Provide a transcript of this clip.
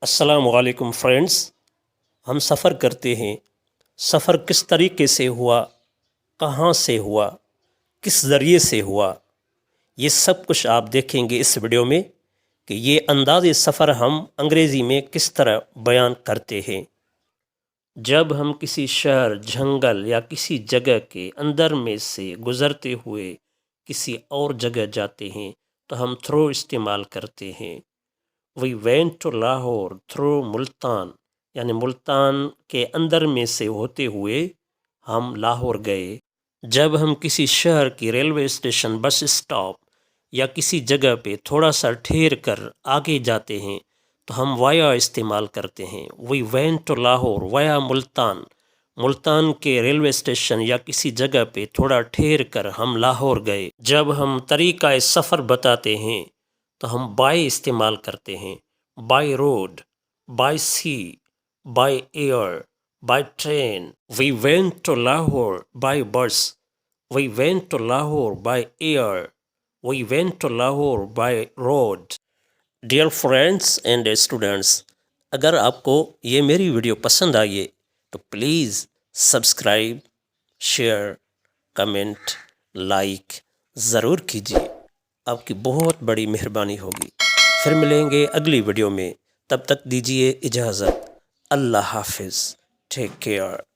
السلام علیکم فرینڈس، ہم سفر کرتے ہیں۔ سفر کس طریقے سے ہوا، کہاں سے ہوا، کس ذریعے سے ہوا، یہ سب کچھ آپ دیکھیں گے اس ویڈیو میں کہ یہ انداز سفر ہم انگریزی میں کس طرح بیان کرتے ہیں۔ جب ہم کسی شہر، جنگل یا کسی جگہ کے اندر میں سے گزرتے ہوئے کسی اور جگہ جاتے ہیں تو ہم تھرو استعمال کرتے ہیں۔ We went to Lahore through Multan, یعنی ملتان کے اندر میں سے ہوتے ہوئے ہم لاہور گئے۔ جب ہم کسی شہر کی ریلوے اسٹیشن، بس اسٹاپ یا کسی جگہ پہ تھوڑا سا ٹھہر کر آگے جاتے ہیں تو ہم وایا استعمال کرتے ہیں۔ We went to Lahore وایا Multan, Multan کے ریلوے اسٹیشن یا کسی جگہ پہ تھوڑا ٹھہر کر ہم لاہور گئے۔ جب ہم طریقہ سفر بتاتے ہیں تو ہم بائی استعمال کرتے ہیں۔ By road, by sea, by air, by train. We went to Lahore by bus, We went to Lahore by air, We went to Lahore by road. Dear friends and students, اگر آپ کو یہ میری ویڈیو پسند آئیے تو please subscribe, share, comment, like ضرور کیجیے، آپ کی بہت بڑی مہربانی ہوگی۔ پھر ملیں گے اگلی ویڈیو میں، تب تک دیجیے اجازت۔ اللہ حافظ، ٹیک کیئر۔